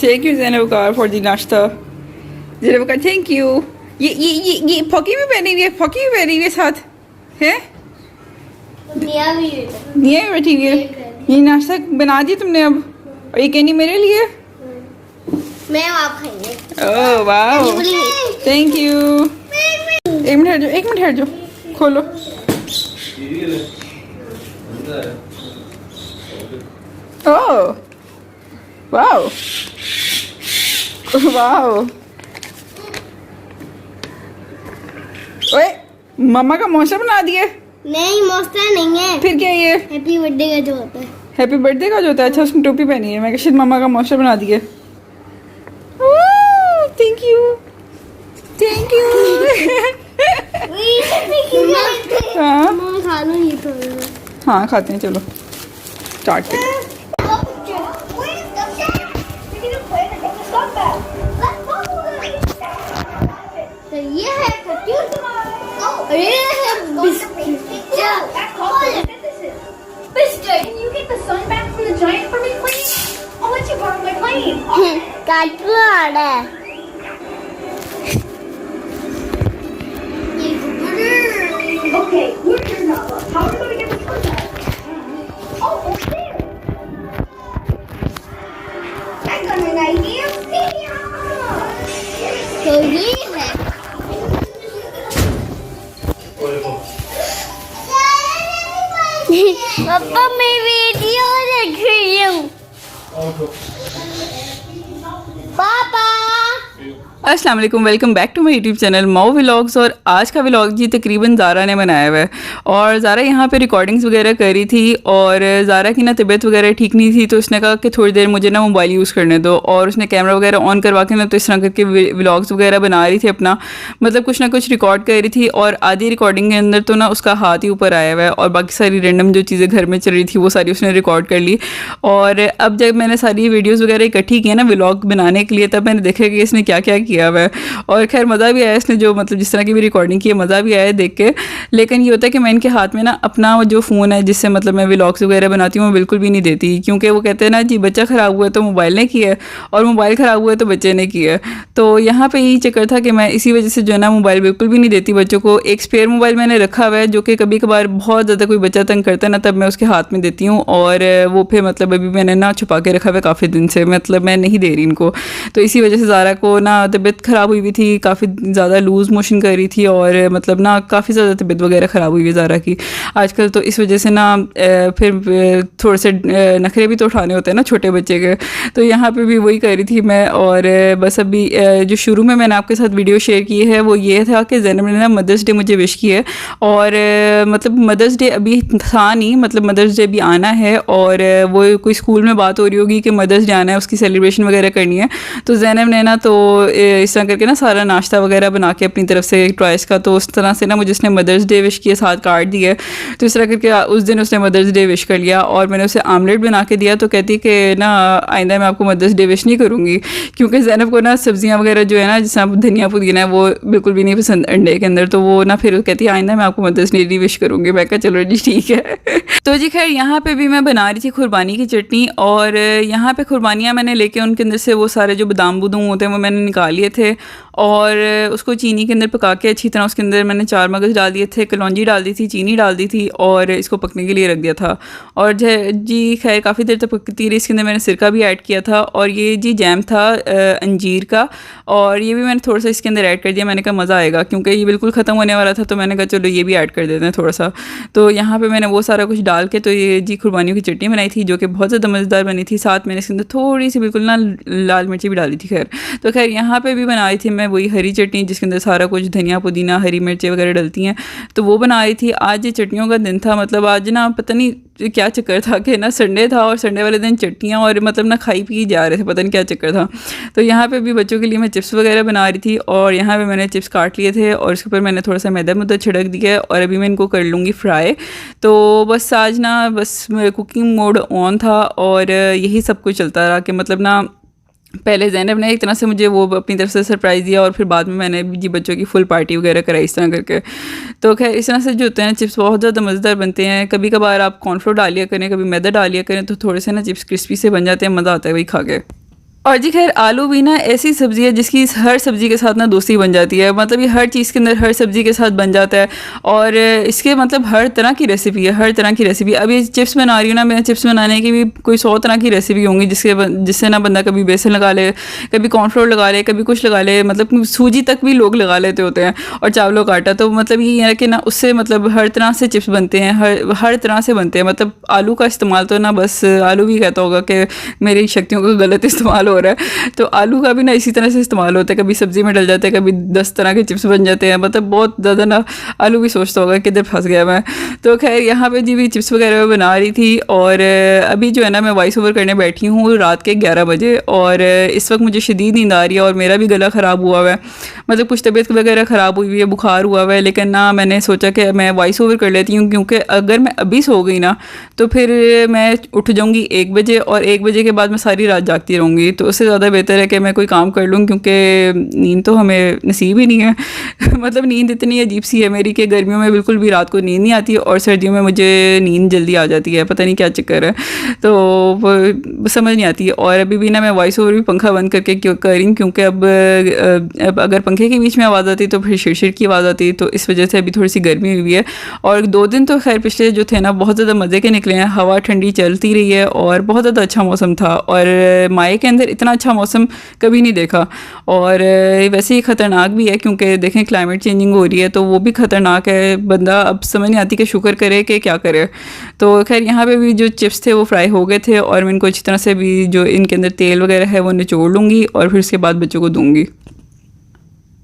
Thank you Zainab for the नाश्ता। ज़ैनब का thank you. ये फॉकी भी पहनी हुई है, फॉकी भी पहनी हुई है साथ है। निया भी बैठी हुई है। ये नाश्ता बना दिया तुमने अब, और ये कैंडी मेरे लिए। मैं आप खाएंगे। ओह वाह थैंक यू। एक मिनट ठहर जाओ, खोलो। Oh wow wow. ओए मम्मा का मौसम बना दिए। नहीं मौसम नहीं है, फिर क्या ये हैप्पी बर्थडे का जो होता है। हैप्पी बर्थडे का जो होता है। अच्छा उसने टोपी पहनी है, मैं शायद मम्मा का मौसम बना दिए। Thank you thank you. हाँ मैं खा लूंगी थोड़ा। हाँ खाते हैं, चलो स्टार्ट करें। तो ये है और ये है बिस्किट। कार्टून है। Okay, where's your number? How are we going to get this contact? Oh, over there. I got an idea. तो ये है पापा मैं वीडियो देख रही हूँ। पापा अस्सलाम वालेकुम, welcome back to my YouTube channel Mao vlogs. और आज का व्लॉग जी तकरीबन ज़ारा ने बनाया हुआ है। और ज़ारा यहाँ पे रिकॉर्डिंग्स वगैरह कर रही थी, और ज़ारा की ना तबीयत वगैरह ठीक नहीं थी, तो उसने कहा कि थोड़ी देर मुझे ना मोबाइल यूज़ करने दो। और उसने कैमरा वगैरह ऑन करवा के ना तो इस तरह करके व्लॉग्स वगैरह बना रही थी अपना, मतलब कुछ ना कुछ रिकॉर्ड कर रही थी। और आधी रिकॉर्डिंग के अंदर तो ना उसका हाथ ही ऊपर आया हुआ है, और बाकी सारी रैंडम जो चीज़ें घर में चल रही थी वो सारी उसने रिकॉर्ड कर ली। और अब जब मैंने सारी वीडियोज़ वगैरह इकट्ठी की है ना व्लॉग बनाने के लिए, तब मैंने देखा कि इसने क्या क्या किया हुआ है। और खैर मज़ा भी आया इसने जो मतलब जिस तरह की भी रिकॉर्डिंग की है, मज़ा भी आया देख के। लेकिन ये होता है कि मैं इनके हाथ में ना अपना जो फ़ोन है जिससे मतलब मैं व्लॉग्स वगैरह बनाती हूँ वो बिल्कुल भी नहीं देती, क्योंकि वो कहते हैं ना जी बच्चा ख़राब हुआ है तो मोबाइल ने किया है, और मोबाइल ख़राब हुआ है तो बच्चे ने किया है। तो यहाँ पे यही चक्कर था कि मैं इसी वजह से जो है ना मोबाइल बिल्कुल भी नहीं देती बच्चों को। एक स्पेयर मोबाइल मैंने रखा हुआ है जो कि कभी कभार बहुत ज़्यादा कोई बच्चा तंग करता है ना, तब मैं उसके हाथ में देती हूँ। और वो फिर मतलब अभी मैंने ना छुपा के रखा हुआ है काफ़ी दिन से, मतलब मैं नहीं दे रही इनको। तो इसी वजह से ज़ारा को ना तबीयत ख़राब हुई हुई थी, काफ़ी ज़्यादा लूज़ मोशन कर रही थी, और मतलब ना काफ़ी ज़्यादा तबीयत वगैरह ख़राब हुई है ज़ारा की आजकल। तो इस वजह से ना फिर थोड़े से नखरे भी तो उठाने होते हैं ना छोटे बच्चे के। तो यहाँ पे भी वही कर रही थी मैं। और बस अभी जो शुरू में मैंने आपके साथ वीडियो शेयर की है वो ये था कि ज़ैनब ने ना मदर्स डे मुझे विश की है। और मतलब मदर्स डे अभी था नहीं, मतलब मदर्स डे भी आना है, और वो कोई स्कूल में बात हो रही होगी कि मदर्स डे आना है, उसकी सेलिब्रेशन वगैरह करनी है। तो ज़ैनब ने ना तो इस तरह करके ना सारा नाश्ता वगैरह बना के अपनी तरफ से टॉयस का, तो उस तरह से ना मुझे उसने मदर्स डे विश किया, साथ कार्ड दिया। तो इस तरह करके उस दिन उसने मदर्स डे विश कर लिया। और मैंने उसे आमलेट बना के दिया, तो कहती कि ना आइंदा मैं आपको मदर्स डे विश नहीं करूँगी, क्योंकि ज़ैनब को ना सब्जियां वगैरह जो है ना जैसे धनिया पुदीना है वो बिल्कुल भी नहीं पसंद अंडे के अंदर। तो वो ना फिर कहती है आइंदा मैं आपको मदर्स डे विश करूँगी। मैं कहा चलो जी ठीक है। तो जी खैर यहाँ पे भी मैं बना रही थी खुरबानी की चटनी। और यहाँ पे खुरबानियाँ मैंने लेके उनके अंदर से वो सारे जो बादाम बुदूम होते हैं वो मैंने निकाल लिए थे, और उसको चीनी के अंदर पका के अच्छी तरह उसके अंदर मैंने 4 मगज़ डाल दिए थे, कलौंजी डाल दी थी, चीनी डाल दी थी, और इसको पकने के लिए रख दिया था। और जी खैर काफ़ी देर तक पकती रही। इसके अंदर मैंने सिरका भी ऐड किया था, और ये जी जैम था अंजीर का, और ये भी मैंने थोड़ा सा इसके अंदर ऐड कर दिया। मैंने कहा मज़ा आएगा, क्योंकि ये बिल्कुल ख़त्म होने वाला था, तो मैंने कहा चलो ये भी ऐड कर देते हैं थोड़ा सा। तो यहाँ पर मैंने वो सारा कुछ डाल के तो ये जी खुरबानियों की चटनी बनाई थी, जो कि बहुत ज़्यादा मज़ेदार बनी थी। साथ मैंने इसके अंदर थोड़ी सी बिल्कुल ना लाल मिर्ची भी डाली थी। खैर तो खैर यहाँ पे भी बनाई थी मैं वही हरी चटनी, जिसके अंदर सारा कुछ धनिया पुदीना हरी मिर्चें वगैरह डलती हैं, तो वो बना रही थी। आज ये चटनियों का दिन था, मतलब आज ना पता नहीं क्या चक्कर था कि ना संडे था, और संडे वाले दिन चटनियाँ और मतलब ना खाई पी जा रहे थे, पता नहीं क्या चक्कर था। तो यहाँ पे भी बच्चों के लिए मैं चिप्स वगैरह बना रही थी, और यहाँ पे मैंने चिप्स काट लिए थे, और उसके ऊपर मैंने थोड़ा सा मैदा मुद्दा छिड़क दिया है, और अभी मैं इनको कर लूँगी फ्राई। तो बस आज ना बस कुकिंग मोड ऑन था, और यही सब कुछ चलता रहा कि मतलब ना पहले ज़ैनब ने एक तरह से मुझे वो अपनी तरफ से सरप्राइज़ दिया, और फिर बाद में मैंने जी बच्चों की फुल पार्टी वगैरह कराई इस तरह करके। तो खैर इस तरह से जो होते हैं चिप्स बहुत ज़्यादा मज़ेदार बनते हैं। कभी कभार आप कॉर्नफ्लोर डालिया करें, कभी मैदा डालिया करें, तो थोड़े से ना चिप्स क्रिस्पी से बन जाते हैं, मज़ा आता है वही खा के। और जी खैर आलू भी ना ऐसी सब्ज़ी है जिसकी हर सब्ज़ी के साथ ना दोस्ती बन जाती है। मतलब ये हर चीज़ के अंदर हर सब्ज़ी के साथ बन जाता है और इसके मतलब हर तरह की रेसिपी है, हर तरह की रेसिपी। अभी चिप्स बना रही हूँ ना मैं, चिप्स बनाने की भी कोई 100 तरह की रेसिपी होंगी जिससे ना बंदा कभी बेसन लगा ले, कभी कॉर्नफ्लोर लगा ले, कभी कुछ लगा ले, मतलब सूजी तक भी लोग लगा लेते होते हैं और चावलों का आटा। तो मतलब ये है कि ना उससे मतलब हर तरह से चिप्स बनते हैं, हर तरह से बनते हैं। मतलब आलू का इस्तेमाल तो ना बस आलू भी कहता होगा कि मेरी शक्तियों का गलत इस्तेमाल हो रहा है, तो आलू का भी ना इसी तरह से इस्तेमाल होता है। कभी सब्जी में डल जाते हैं, कभी 10 तरह के चिप्स बन जाते हैं। मतलब बहुत ज़्यादा ना आलू भी सोचता होगा किधर फंस गया मैं। तो खैर यहाँ पे जी भी चिप्स वगैरह बना रही थी और अभी जो है ना मैं वॉइस ओवर करने बैठी हूँ रात के 11 बजे और इस वक्त मुझे शदीद नींद आ रही है और मेरा भी गला ख़राब हुआ हुआ है, मतलब कुछ तबीयत वगैरह ख़राब हुई हुई है, बुखार हुआ हुआ है। लेकिन ना मैंने सोचा कि मैं वॉइस ओवर कर लेती हूँ, क्योंकि अगर मैं अभी सो गई ना तो फिर मैं उठ जाऊँगी 1 बजे और 1 बजे के बाद मैं सारी रात जागती रहूँगी। तो उससे ज़्यादा बेहतर है कि मैं कोई काम कर लूँ, क्योंकि नींद तो हमें नसीब ही नहीं है। मतलब नींद इतनी अजीब सी है मेरी कि गर्मियों में बिल्कुल भी रात को नींद नहीं आती और सर्दियों में मुझे नींद जल्दी आ जाती है, पता नहीं क्या चक्कर है, तो वो समझ नहीं आती है। और अभी भी ना मैं वॉइस ओवर भी पंखा बंद करके कर रही हूँ, क्योंकि अब अगर पंखे के बीच में आवाज़ आती तो फिर शिरशिर की आवाज़ आती, तो इस वजह से अभी थोड़ी सी गर्मी हुई है। और 2 दिन तो खैर पिछले जो थे ना बहुत ज़्यादा मज़े के निकले हैं, हवा ठंडी चलती रही है और बहुत ज़्यादा अच्छा मौसम था और माए के अंदर इतना अच्छा मौसम कभी नहीं देखा। और वैसे ही ख़तरनाक भी है, क्योंकि देखें क्लाइमेट चेंजिंग हो रही है तो वो भी ख़तरनाक है। बंदा अब समझ नहीं आती कि शुक्र करे कि क्या करे। तो खैर यहाँ पे भी जो चिप्स थे वो फ्राई हो गए थे और मैं इनको अच्छी तरह से भी जो इनके अंदर तेल वगैरह है वो निचोड़ लूँगी और फिर उसके बाद बच्चों को दूँगी।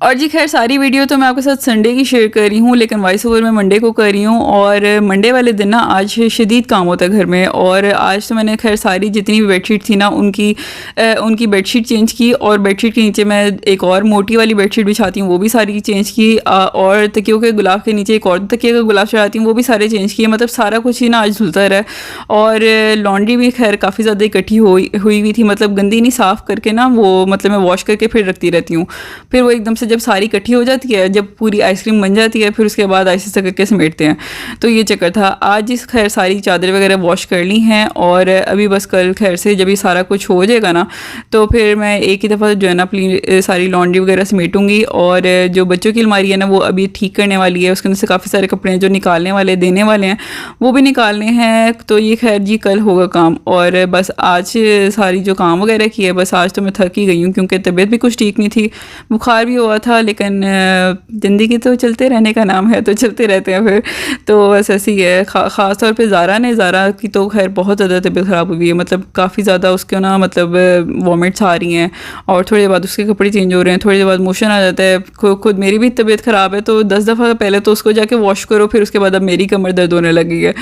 और जी खैर सारी वीडियो तो मैं आपके साथ संडे की शेयर कर रही हूँ, लेकिन वॉइस ओवर मैं मंडे को कर रही हूँ। और मंडे वाले दिन ना आज शदीद काम होता है घर में, और आज तो मैंने खैर सारी जितनी भी बेडशीट थी ना उनकी बेडशीट चेंज की, और बेडशीट के नीचे मैं एक और मोटी वाली बेडशीट बिछाती हूँ वो भी सारी चेंज की, और तकियों के गुलाब के नीचे एक और तकिए का गुलाब चढ़ाती हूँ वो भी सारे चेंज किए। मतलब सारा कुछ ही ना आज धुलता रहा। और लॉन्ड्री भी खैर काफ़ी ज़्यादा इकट्ठी हुई थी, मतलब गंदी नहीं, साफ़ करके ना वो मतलब मैं वॉश करके फिर रखती रहती हूँ। फिर वो एकदम से जब सारी इकट्ठी हो जाती है, जब पूरी आइसक्रीम बन जाती है, फिर उसके बाद आहिस्ते करके समेटते हैं। तो ये चक्कर था आज। इस खैर सारी चादर वगैरह वॉश कर ली हैं और अभी बस कल खैर से जब ये सारा कुछ हो जाएगा ना तो फिर मैं एक ही दफ़ा जो है ना अपनी सारी लॉन्ड्री वगैरह समेटूंगी। और जो बच्चों की अलमारी है ना वो अभी ठीक करने वाली है, उसके अंदर से काफ़ी सारे कपड़े जो निकालने वाले देने वाले हैं वो भी निकालने हैं। तो ये खैर जी कल होगा काम। और बस आज सारी जो काम वगैरह की है, बस आज तो मैं थक ही गई हूँ, क्योंकि तबीयत भी कुछ ठीक नहीं थी, बुखार भी हुआ था। लेकिन ज़िंदगी तो चलते रहने का नाम है, तो चलते रहते हैं फिर। तो बस ऐसी ही है। ख़ास तौर पे ज़ारा की तो खैर बहुत ज़्यादा तबीयत ख़राब हुई है, मतलब काफ़ी ज़्यादा उसके ना मतलब वॉमिट्स आ रही हैं और थोड़ी देर बाद उसके कपड़े चेंज हो रहे हैं, थोड़ी देर बाद मोशन आ जाता है। खुद मेरी भी तबीयत ख़राब है, तो 10 दफ़ा पहले तो उसको जाके वॉश करो, फिर उसके बाद अब मेरी कमर दर्द होने लगी है।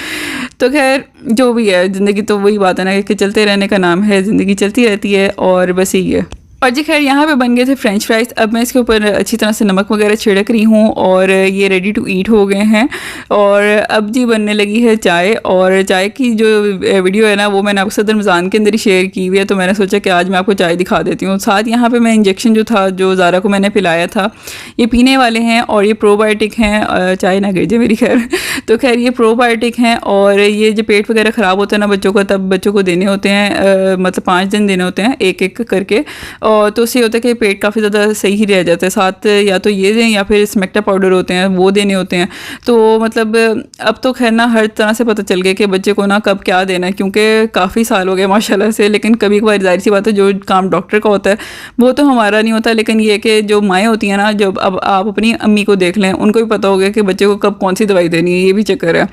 तो खैर जो भी है, ज़िंदगी तो वही बात है ना कि चलते रहने का नाम है, ज़िंदगी चलती रहती है और बस यही है। और जी खैर यहाँ पे बन गए थे फ्रेंच फ्राइज़। अब मैं इसके ऊपर अच्छी तरह से नमक वगैरह छिड़क रही हूँ और ये रेडी टू ईट हो गए हैं। और अब जी बनने लगी है चाय, और चाय की जो वीडियो है ना वो मैंने आपको सदर रमज़ान के अंदर ही शेयर की हुई है, तो मैंने सोचा कि आज मैं आपको चाय दिखा देती हूँ। साथ यहाँ पर मैं इंजेक्शन जो था जो ज़ारा को मैंने पिलाया था, ये पीने वाले हैं और ये प्रोबायोटिक हैं। चाय ना गिर जाए मेरी खैर। तो खैर ये प्रोबायोटिक हैं और ये जो पेट वगैरह ख़राब होता है ना बच्चों का, तब बच्चों को देने होते हैं, मतलब 5 दिन देने होते हैं एक एक करके। और तो उससे होता है कि पेट काफ़ी ज़्यादा सही ही रह जाता है। साथ या तो ये दें या फिर स्मेक्टा पाउडर होते हैं वो देने होते हैं। तो मतलब अब तो खैर ना हर तरह से पता चल गया कि बच्चे को ना कब क्या देना है, क्योंकि काफ़ी साल हो गए माशाल्लाह से। लेकिन कभी कभार जाहिर सी बात है जो काम डॉक्टर का होता है वो तो हमारा नहीं होता, लेकिन ये कि जो माएँ होती हैं ना, जब अब आप अपनी अम्मी को देख लें, उनको भी पता होगा कि बच्चे को कब कौन सी दवाई देनी है, ये भी चक्कर है।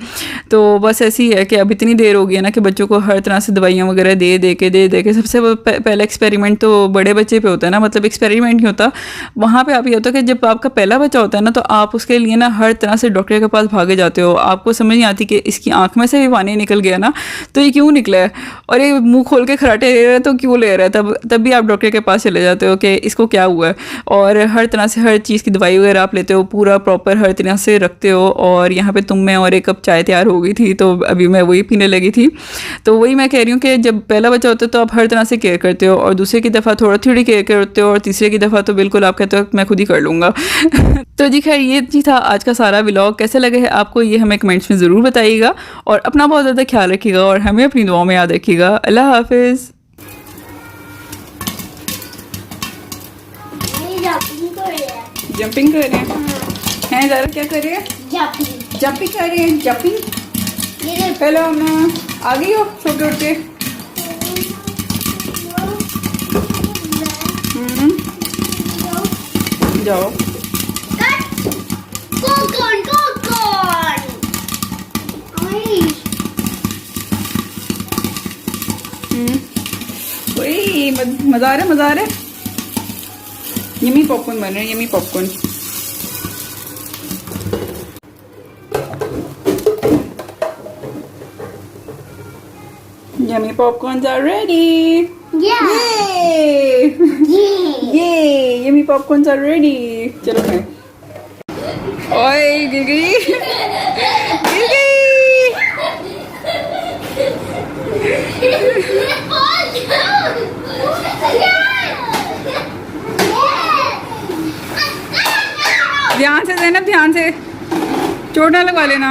तो बस ऐसी है कि अब इतनी देर हो गई है ना कि बच्चों को हर तरह से दवाइयाँ वगैरह दे के सबसे पहला एक्सपेरिमेंट तो बड़े बच्चे पे होता है ना, मतलब एक्सपेरिमेंट नहीं होता वहाँ पे। आप ये होता है कि जब आपका पहला बच्चा होता है ना तो आप उसके लिए ना हर तरह से डॉक्टर के पास भागे जाते हो। आपको समझ नहीं आती कि इसकी आंख में से भी पानी निकल गया ना तो ये क्यों निकला है, और ये मुंह खोल के खराटे ले रहा है तो क्यों ले रहा है, तब भी आप डॉक्टर के पास चले जाते हो कि इसको क्या हुआ है। और हर तरह से हर चीज़ की दवाई वगैरह आप लेते हो, पूरा प्रॉपर हर तरह से रखते हो। और यहाँ पे मैं और एक कप चाय तैयार हो गई थी, तो अभी मैं वही पीने लगी थी। तो वही मैं कह रही हूँ कि जब पहला बच्चा होता है तो आप हर तरह से केयर करते हो, और दूसरे की दफ़ा थोड़ी केयर करते हो, और तीसरे की दफ़ा तो बिल्कुल आप कहते हो मैं खुद ही कर लूँगा। तो जी खैर ये जी था आज का सारा व्लॉग। कैसे लगे है आपको ये हमें कमेंट्स में ज़रूर बताइएगा, और अपना बहुत ज़्यादा ख्याल रखिएगा और हमें अपनी दुआओं में याद रखिएगा। अल्लाह हाफिज़। जंपिंग कर रहे हैं ज़ारा, क्या कर रहे हैं? जंपिंग। जंपिंग कर रहे हैं, जंपिंग। ये देख। पहले हम आ गई हो सो के उठ के? जाओ। कोकॉन कोकॉन। ओए मज़ा आ रहा है, मज़ा आ रहा है। यम्मी पॉपकॉर्न बन रहे हैं, yummy popcorn. Yummy popcorns are ready. Yeah. Yay! Yeah. Yay! Yummy popcorns are ready. चलो खाएं। ओए गिर गई, गिर गई। ध्यान से देना, ध्यान से, चोट ना लगवा लेना।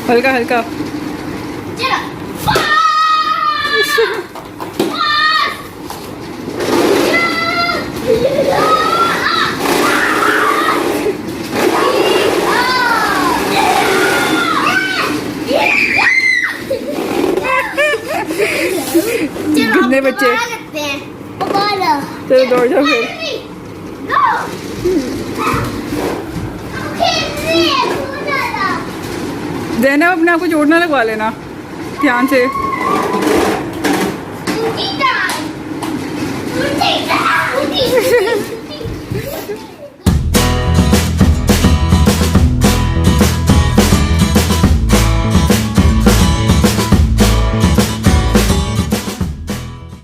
हल्का हल्का। कितने बच्चे? चलो दौड़ जाओ फिर। देना, अपने आप को चोट ना लगवा लेना, ध्यान से।